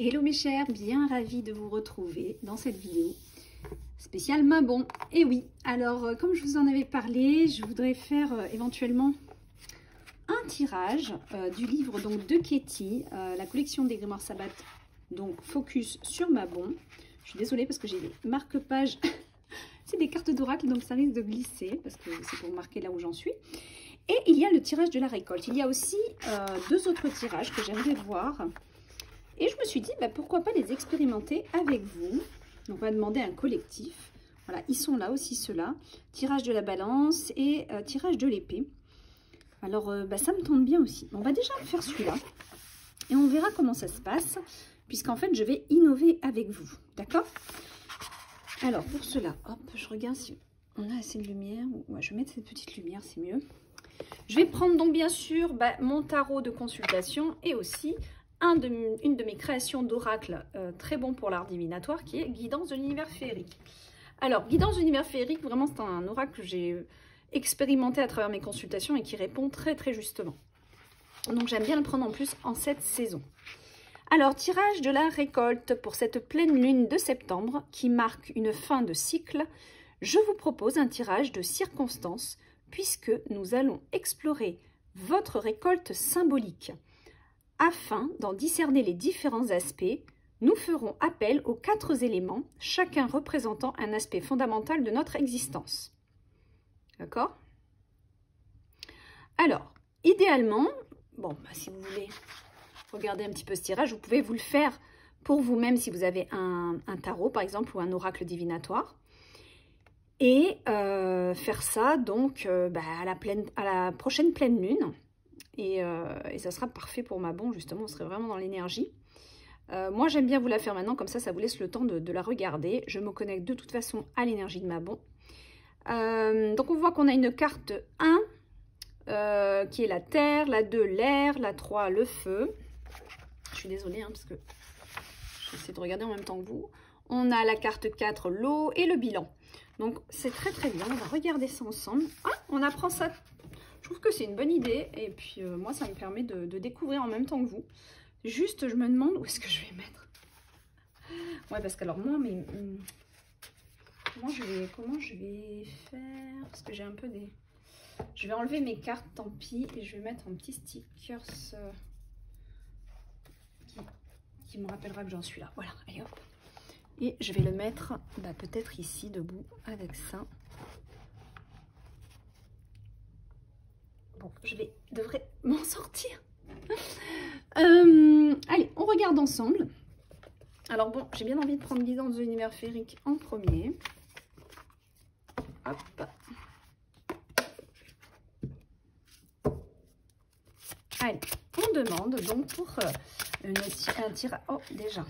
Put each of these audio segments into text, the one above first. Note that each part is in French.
Hello mes chers, bien ravie de vous retrouver dans cette vidéo spéciale Mabon. Et oui, alors comme je vous en avais parlé, je voudrais faire éventuellement un tirage du livre donc de Katie, la collection des grimoires Sabbat, donc focus sur Mabon. Je suis désolée parce que j'ai des marque-pages, c'est des cartes d'oracle donc ça risque de glisser parce que c'est pour marquer là où j'en suis. Et il y a le tirage de la récolte. Il y a aussi deux autres tirages que j'aimerais voir. Et je me suis dit, bah, pourquoi pas les expérimenter avec vous. Donc, on va demander un collectif. Voilà, ils sont là aussi, ceux-là. Tirage de la balance et tirage de l'épée. Alors, bah, ça me tente bien aussi. On va déjà faire celui-là. Et on verra comment ça se passe. Puisqu'en fait, je vais innover avec vous. D'accord? Alors, pour cela, hop, je regarde si on a assez de lumière. Ouais, je vais mettre cette petite lumière, c'est mieux. Je vais prendre donc bien sûr mon tarot de consultation et aussi une de mes créations d'oracle très bon pour l'art divinatoire qui est Guidance de l'univers féerique. Alors, Guidance de l'univers féerique, vraiment c'est un oracle que j'ai expérimenté à travers mes consultations et qui répond très très justement. Donc j'aime bien le prendre en plus en cette saison. Alors, tirage de la récolte pour cette pleine lune de septembre qui marque une fin de cycle. Je vous propose un tirage de circonstances puisque nous allons explorer votre récolte symbolique. Afin d'en discerner les différents aspects, nous ferons appel aux 4 éléments, chacun représentant un aspect fondamental de notre existence. D'accord? Alors, idéalement, bon, si vous voulez regarder un petit peu ce tirage, vous pouvez vous le faire pour vous-même si vous avez un tarot, par exemple, ou un oracle divinatoire. Et faire ça, donc, à la prochaine pleine lune. Et ça sera parfait pour Mabon, justement, on serait vraiment dans l'énergie. Moi, j'aime bien vous la faire maintenant, comme ça vous laisse le temps de la regarder. Je me connecte de toute façon à l'énergie de Mabon. Donc, on voit qu'on a une carte 1, qui est la terre, la 2, l'air, la 3, le feu. Je suis désolée, parce que j'essaie de regarder en même temps que vous. On a la carte 4, l'eau et le bilan. Donc, c'est très très bien. On va regarder ça ensemble. Ah, on apprend ça. Je trouve que c'est une bonne idée. Et puis, moi, ça me permet de découvrir en même temps que vous. Juste, je me demande où est-ce que je vais mettre. Ouais, parce que alors, moi, comment je vais faire? Parce que j'ai un peu des... Je vais enlever mes cartes, tant pis. Et je vais mettre un petit stickers qui me rappellera que j'en suis là. Voilà, allez hop. Et je vais le mettre peut-être ici, debout, avec ça. Bon, je devrais m'en sortir. Allez, on regarde ensemble. Alors bon, j'ai bien envie de prendre Guidance de l'univers féerique en premier. Hop. Allez, on demande donc pour un tirage... Oh, déjà.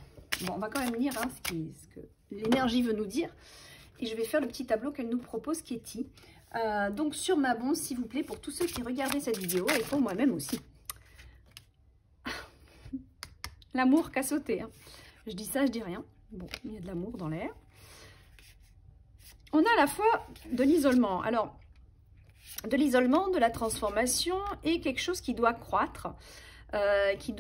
Bon, on va quand même lire ce que l'énergie veut nous dire. Et je vais faire le petit tableau qu'elle nous propose, Katie. Donc, sur Mabon, s'il vous plaît, pour tous ceux qui regardaient cette vidéo, et pour moi-même aussi. L'amour qu'a sauté. Je dis ça, je dis rien. Bon, il y a de l'amour dans l'air. On a à la fois de l'isolement. Alors, de l'isolement, de la transformation et quelque chose qui doit croître, qui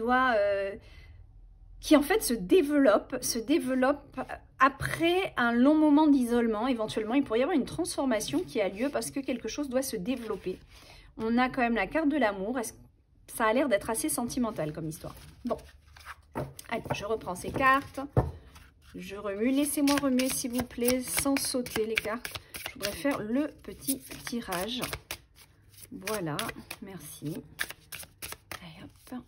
en fait se développe après un long moment d'isolement. Éventuellement, il pourrait y avoir une transformation qui a lieu parce que quelque chose doit se développer. On a quand même la carte de l'amour. Ça a l'air d'être assez sentimental comme histoire. Bon, allez, je reprends ces cartes. Je remue. Laissez-moi remuer, s'il vous plaît, sans sauter les cartes. Je voudrais faire le petit tirage. Voilà, merci. Allez, hop.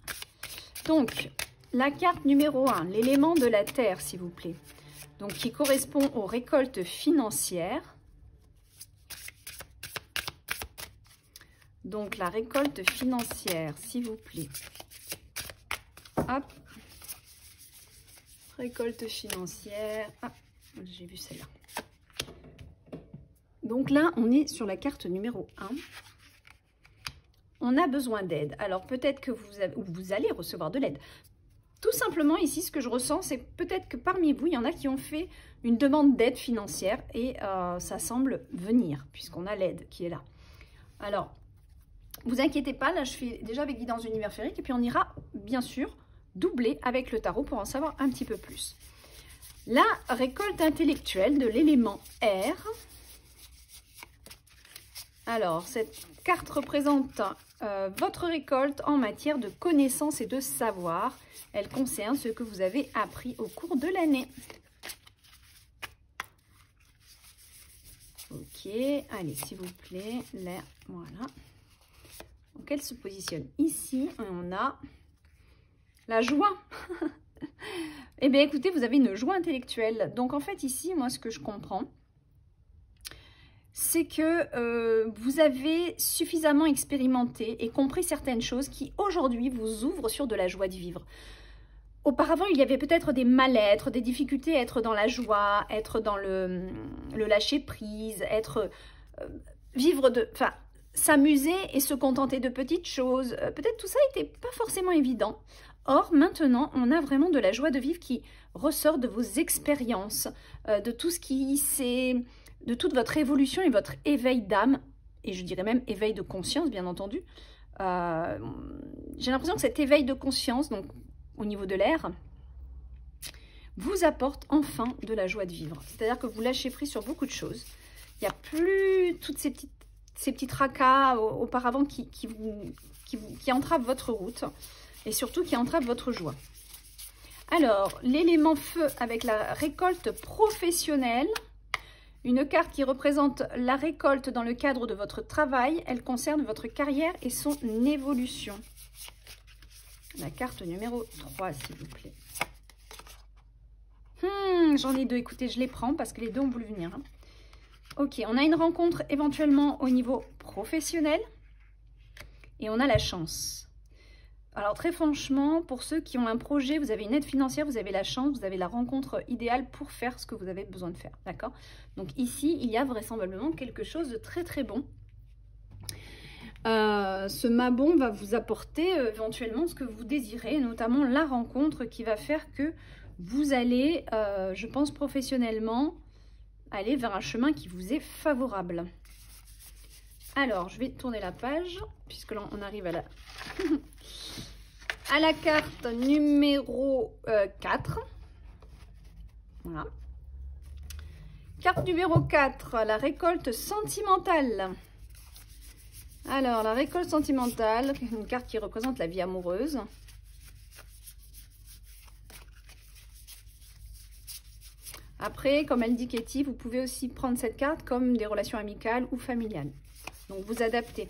Donc, la carte numéro 1, l'élément de la terre, s'il vous plaît. Donc, qui correspond aux récoltes financières. Donc, la récolte financière, s'il vous plaît. Hop. Récolte financière. Ah, j'ai vu celle-là. Donc là, on est sur la carte numéro 1. On a besoin d'aide. Alors, peut-être que vous allez recevoir de l'aide. Tout simplement, ici, ce que je ressens, c'est peut-être que parmi vous, il y en a qui ont fait une demande d'aide financière et ça semble venir, puisqu'on a l'aide qui est là. Alors, vous inquiétez pas, là, je fais déjà avec Guidance de l'univers féerique et puis on ira, bien sûr, doubler avec le tarot pour en savoir un petit peu plus. La récolte intellectuelle de l'élément air. Alors, cette carte représente votre récolte en matière de connaissances et de savoir. Elle concerne ce que vous avez appris au cours de l'année. Ok, allez, s'il vous plaît, l'air, voilà. Donc, elle se positionne ici. Et on a la joie. Eh bien, écoutez, vous avez une joie intellectuelle. Donc, en fait, ici, moi, ce que je comprends, c'est que vous avez suffisamment expérimenté et compris certaines choses qui, aujourd'hui, vous ouvrent sur de la joie de vivre. Auparavant, il y avait peut-être des mal-être, des difficultés à être dans la joie, être dans le lâcher-prise, s'amuser et se contenter de petites choses. Peut-être tout ça n'était pas forcément évident. Or, maintenant, on a vraiment de la joie de vivre qui ressort de vos expériences, de tout ce qui s'est... de toute votre évolution et votre éveil d'âme, et je dirais même éveil de conscience, bien entendu. J'ai l'impression que cet éveil de conscience, donc au niveau de l'air, vous apporte enfin de la joie de vivre. C'est-à-dire que vous lâchez prise sur beaucoup de choses. Il n'y a plus toutes ces petits tracas auparavant qui entravent votre route, et surtout qui entravent votre joie. Alors, l'élément feu avec la récolte professionnelle, une carte qui représente la récolte dans le cadre de votre travail. Elle concerne votre carrière et son évolution. La carte numéro 3, s'il vous plaît. J'en ai deux. Écoutez, je les prends parce que les deux ont voulu venir. Hein. Ok, on a une rencontre éventuellement au niveau professionnel. Et on a la chance. Alors très franchement, pour ceux qui ont un projet, vous avez une aide financière, vous avez la chance, vous avez la rencontre idéale pour faire ce que vous avez besoin de faire, d'accord? Donc ici, il y a vraisemblablement quelque chose de très très bon. Ce mabon va vous apporter éventuellement ce que vous désirez, notamment la rencontre qui va faire que vous allez, je pense professionnellement, aller vers un chemin qui vous est favorable. Alors, je vais tourner la page, puisque là, on arrive à la... à la carte numéro 4. Voilà. Carte numéro 4, la récolte sentimentale. Alors, la récolte sentimentale, une carte qui représente la vie amoureuse. Après, comme elle dit Katie, vous pouvez aussi prendre cette carte comme des relations amicales ou familiales. Donc, vous adaptez.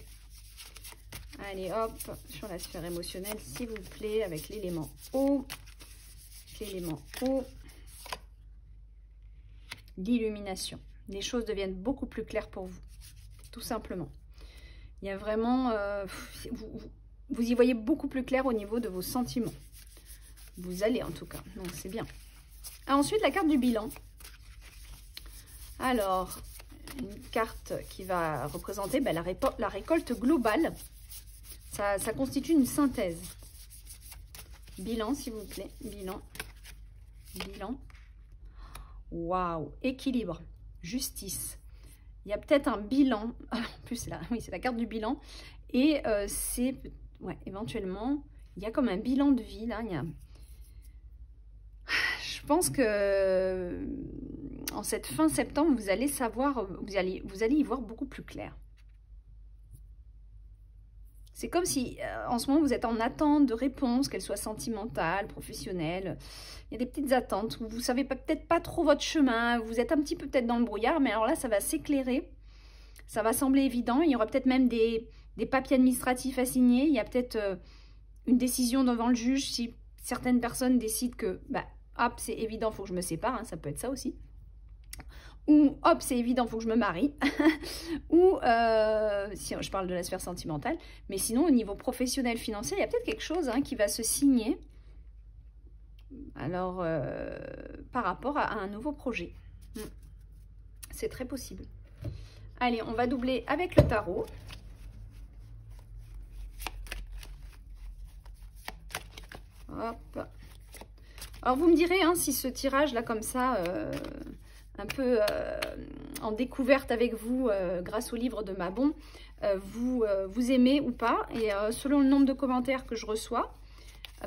Allez, hop, sur la sphère émotionnelle, s'il vous plaît, avec l'élément eau. L'élément eau. L'illumination. Les choses deviennent beaucoup plus claires pour vous, tout simplement. Il y a vraiment... vous y voyez beaucoup plus clair au niveau de vos sentiments. Vous allez, en tout cas. Donc, c'est bien. Ensuite, la carte du bilan. Alors... une carte qui va représenter la récolte globale. Ça constitue une synthèse. Bilan, s'il vous plaît. Bilan. Bilan. Waouh. Équilibre. Justice. Il y a peut-être un bilan. En plus, oui, c'est la carte du bilan. Et c'est... ouais, éventuellement, il y a comme un bilan de vie. Là, il y a... Je pense que en cette fin septembre, vous allez savoir, vous allez y voir beaucoup plus clair. C'est comme si, en ce moment, vous êtes en attente de réponses, qu'elles soient sentimentales, professionnelles. Il y a des petites attentes où vous ne savez peut-être pas trop votre chemin, vous êtes un petit peu peut-être dans le brouillard, mais alors là, ça va s'éclairer. Ça va sembler évident. Il y aura peut-être même des papiers administratifs à signer. Il y a peut-être une décision devant le juge si certaines personnes décident que... hop, c'est évident, il faut que je me sépare, hein, ça peut être ça aussi. Ou, hop, c'est évident, il faut que je me marie. Ou, si je parle de la sphère sentimentale, mais sinon, au niveau professionnel, financier, il y a peut-être quelque chose qui va se signer. Alors, par rapport à un nouveau projet. C'est très possible. Allez, on va doubler avec le tarot. Hop. Alors, vous me direz si ce tirage-là, comme ça, un peu en découverte avec vous, grâce au livre de Mabon, vous aimez ou pas. Et selon le nombre de commentaires que je reçois,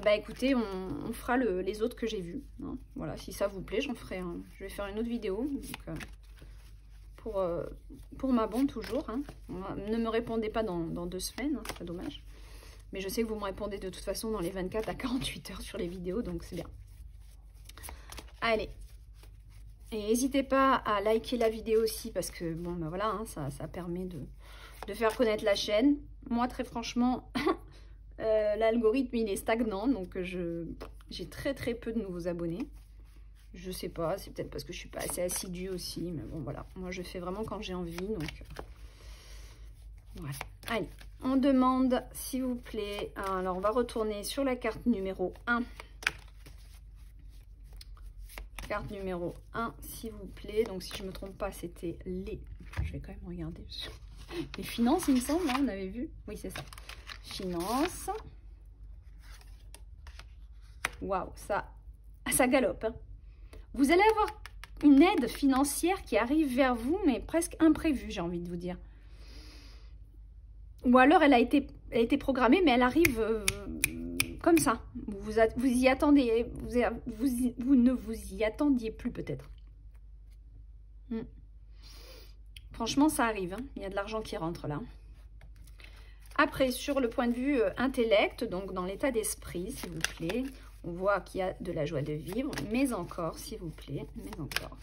bah écoutez, on fera les autres que j'ai vus. Hein. Voilà, si ça vous plaît, j'en ferai je vais faire une autre vidéo. Donc, pour ma bonne toujours. Hein. Ne me répondez pas dans 2 semaines, hein, c'est pas dommage. Mais je sais que vous me répondez de toute façon dans les 24 à 48 heures sur les vidéos, donc c'est bien. Allez. Et n'hésitez pas à liker la vidéo aussi, parce que bon, ben voilà, hein, ça permet de faire connaître la chaîne. Moi, très franchement, l'algorithme, il est stagnant, donc j'ai très peu de nouveaux abonnés. Je sais pas, c'est peut-être parce que je suis pas assez assidue aussi, mais bon, voilà. Moi, je fais vraiment quand j'ai envie, donc voilà. Allez, on demande, s'il vous plaît, alors on va retourner sur la carte numéro 1. Carte numéro 1, s'il vous plaît. Donc, si je ne me trompe pas, c'était les... Je vais quand même regarder. Les finances, il me semble, hein, on avait vu. Oui, c'est ça. Finances. Waouh, ça galope. Hein. Vous allez avoir une aide financière qui arrive vers vous, mais presque imprévue, j'ai envie de vous dire. Ou alors, elle a été programmée, mais elle arrive comme ça. Vous y attendez, vous ne vous y attendiez plus peut-être. Franchement, ça arrive. Hein. Il y a de l'argent qui rentre là. Après, sur le point de vue intellect, donc dans l'état d'esprit, s'il vous plaît, on voit qu'il y a de la joie de vivre, mais encore, s'il vous plaît, mais encore.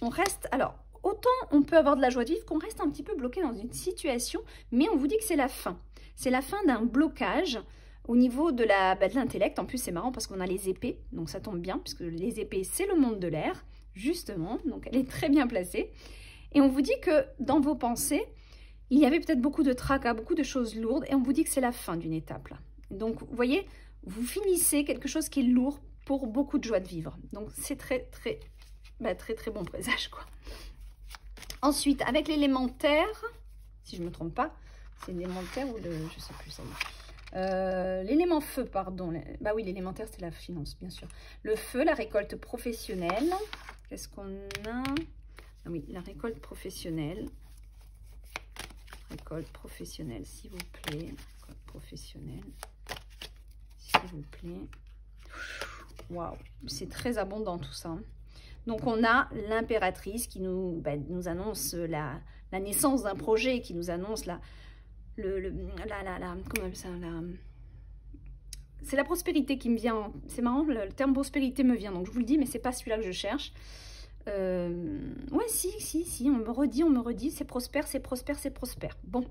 On reste, alors, autant on peut avoir de la joie de vivre qu'on reste un petit peu bloqué dans une situation, mais on vous dit que c'est la fin. C'est la fin d'un blocage au niveau de l'intellect. En plus, c'est marrant parce qu'on a les épées, donc ça tombe bien, puisque les épées, c'est le monde de l'air, justement, donc elle est très bien placée. Et on vous dit que dans vos pensées, il y avait peut-être beaucoup de tracas, beaucoup de choses lourdes, et on vous dit que c'est la fin d'une étape là. Donc, vous voyez, vous finissez quelque chose qui est lourd pour beaucoup de joie de vivre. Donc, c'est très bon présage, quoi. Ensuite, avec l'élémentaire, si je ne me trompe pas, c'est l'élémentaire ou le... je sais plus, ça y est. L'élément feu, pardon. Bah oui, l'élémentaire, c'est la finance, bien sûr. Le feu, la récolte professionnelle. Qu'est-ce qu'on a? Ah oui, la récolte professionnelle. Récolte professionnelle, s'il vous plaît. Récolte professionnelle, s'il vous plaît. Waouh, c'est très abondant tout ça. Donc, on a l'impératrice qui nous annonce la naissance d'un projet, qui nous annonce comment on appelle ça, c'est la prospérité qui me vient. C'est marrant, le terme prospérité me vient, donc je vous le dis, mais c'est pas celui-là que je cherche. Ouais, si, on me redit, c'est prospère, c'est prospère, c'est prospère. Bon.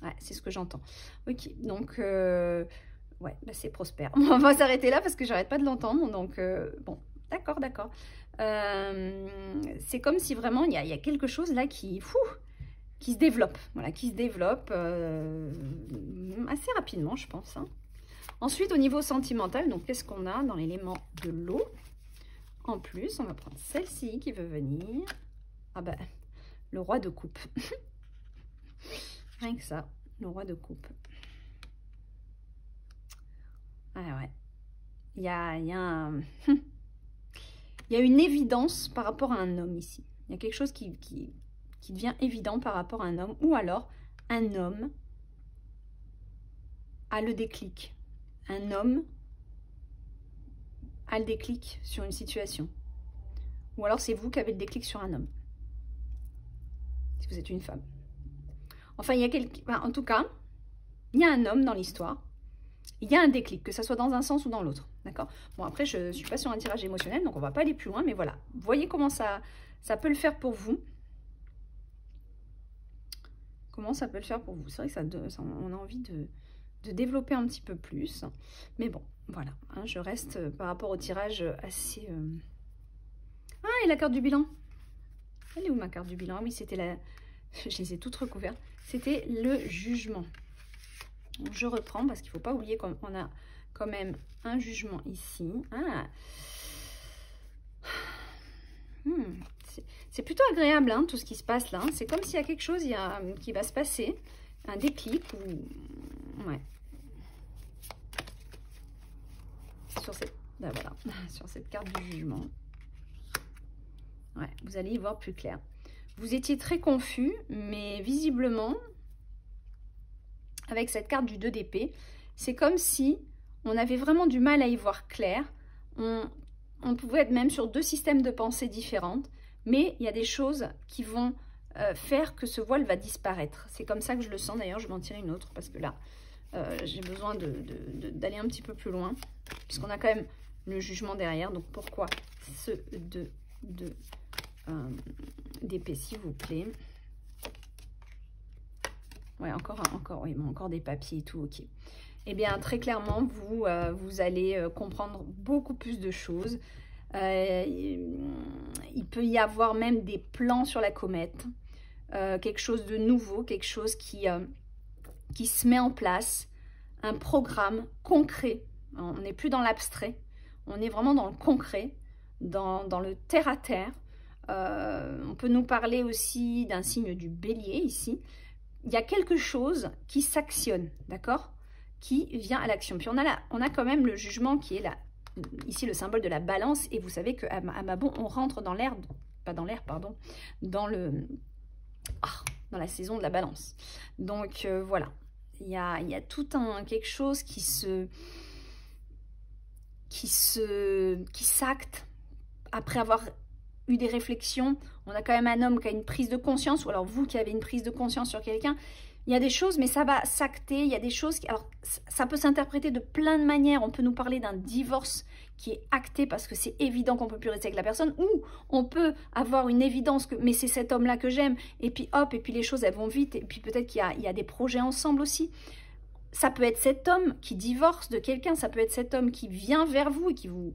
Ouais, c'est ce que j'entends. Ok, donc, ouais, bah c'est prospère. On va s'arrêter là parce que j'arrête pas de l'entendre, donc, bon, d'accord. C'est comme si vraiment, il y a quelque chose là qui se développe, voilà, qui se développe assez rapidement, je pense. Hein. Ensuite, au niveau sentimental, donc, qu'est-ce qu'on a dans l'élément de l'eau? En plus, on va prendre celle-ci qui veut venir. Ah ben, le roi de coupe. Rien que ça, le roi de coupe. Ah ouais. Il y a une évidence par rapport à un homme ici. Il y a quelque chose qui devient évident par rapport à un homme. Ou alors, un homme a le déclic. Un homme a le déclic sur une situation. Ou alors c'est vous qui avez le déclic sur un homme. Si vous êtes une femme. Enfin, en tout cas, il y a un homme dans l'histoire. Il y a un déclic, que ça soit dans un sens ou dans l'autre. D'accord? Bon, après, je ne suis pas sur un tirage émotionnel, donc on ne va pas aller plus loin. Mais voilà, vous voyez comment ça peut le faire pour vous. Comment ça peut le faire pour vous. C'est vrai que on a envie de développer un petit peu plus. Mais bon, voilà. Hein, je reste par rapport au tirage assez... Ah, et la carte du bilan. Elle est où ma carte du bilan? Ah oui, c'était la... Je les ai toutes recouvertes. C'était le jugement. Donc, je reprends parce qu'il ne faut pas oublier qu'on a quand même un jugement ici. Ah. C'est plutôt agréable, hein, tout ce qui se passe là. C'est comme s'il y a quelque chose qui va se passer. Un déclic ou... Ouais. Sur cette carte du jugement. Ouais, vous allez y voir plus clair. Vous étiez très confus, mais visiblement, avec cette carte du 2 d'épée, c'est comme si on avait vraiment du mal à y voir clair. On pouvait être même sur 2 systèmes de pensée différentes, mais il y a des choses qui vont faire que ce voile va disparaître. C'est comme ça que je le sens. D'ailleurs, je vais en tirer une autre parce que là, j'ai besoin d'aller un petit peu plus loin, puisqu'on a quand même le jugement derrière. Donc, pourquoi ce 2 d'épée, s'il vous plaît? Ouais, encore des papiers et tout, ok. Eh bien, très clairement, vous allez comprendre beaucoup plus de choses. Il peut y avoir même des plans sur la comète, quelque chose de nouveau, quelque chose qui se met en place, un programme concret. On n'est plus dans l'abstrait, on est vraiment dans le concret, dans le terre-à-terre. On peut nous parler aussi d'un signe du bélier ici. Il y a quelque chose qui s'actionne, d'accord, qui vient à l'action. Puis on a quand même le jugement qui est là, ici le symbole de la balance. Et vous savez qu'à Mabon, on rentre dans l'air, pas dans l'air, pardon, dans la saison de la balance. Donc voilà, il y a tout quelque chose qui s'acte après avoir eu des réflexions. On a quand même un homme qui a une prise de conscience, ou alors vous qui avez une prise de conscience sur quelqu'un. Il y a des choses, mais ça va s'acter. Il y a des choses alors ça peut s'interpréter de plein de manières. On peut nous parler d'un divorce qui est acté parce que c'est évident qu'on ne peut plus rester avec la personne, ou on peut avoir une évidence que mais c'est cet homme-là que j'aime, et puis hop, et puis les choses elles vont vite, et puis peut-être qu'il y a des projets ensemble aussi. Ça peut être cet homme qui divorce de quelqu'un, ça peut être cet homme qui vient vers vous et qui vous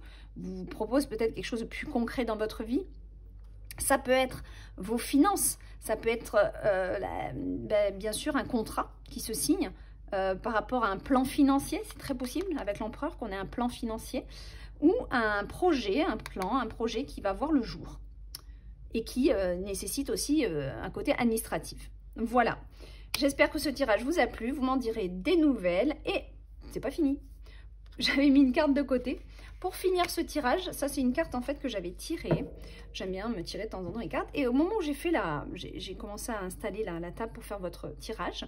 propose peut-être quelque chose de plus concret dans votre vie. Ça peut être vos finances, ça peut être bien sûr un contrat qui se signe par rapport à un plan financier, c'est très possible avec l'empereur qu'on ait un plan financier, ou un projet, un projet qui va voir le jour et qui nécessite aussi un côté administratif. Voilà, j'espère que ce tirage vous a plu, vous m'en direz des nouvelles et c'est pas fini. J'avais mis une carte de côté. Pour finir ce tirage, ça c'est une carte en fait que j'avais tirée. J'aime bien me tirer de temps en temps les cartes. Et au moment où j'ai commencé à installer la table pour faire votre tirage,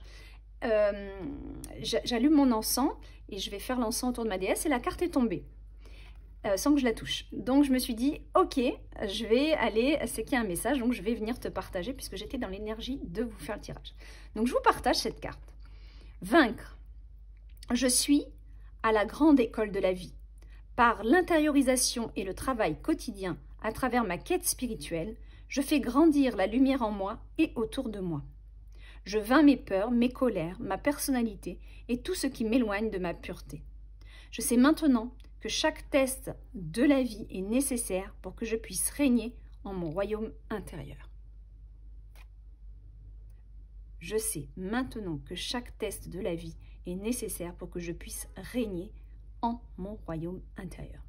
j'allume mon encens et je vais faire l'encens autour de ma déesse et la carte est tombée sans que je la touche. Donc je me suis dit, ok, je vais aller, c'est qu'il y a un message, donc je vais venir te partager puisque j'étais dans l'énergie de vous faire le tirage. Donc je vous partage cette carte. Vaincre. Je suis à la grande école de la vie. Par l'intériorisation et le travail quotidien à travers ma quête spirituelle, je fais grandir la lumière en moi et autour de moi. Je vains mes peurs, mes colères, ma personnalité et tout ce qui m'éloigne de ma pureté. Je sais maintenant que chaque test de la vie est nécessaire pour que je puisse régner en mon royaume intérieur. Je sais maintenant que chaque test de la vie est nécessaire pour que je puisse régner en mon royaume intérieur.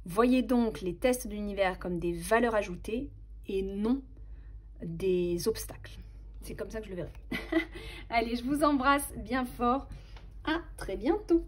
Voyez donc les tests de l'univers comme des valeurs ajoutées et non des obstacles. C'est comme ça que je le verrai. Allez, je vous embrasse bien fort. À très bientôt.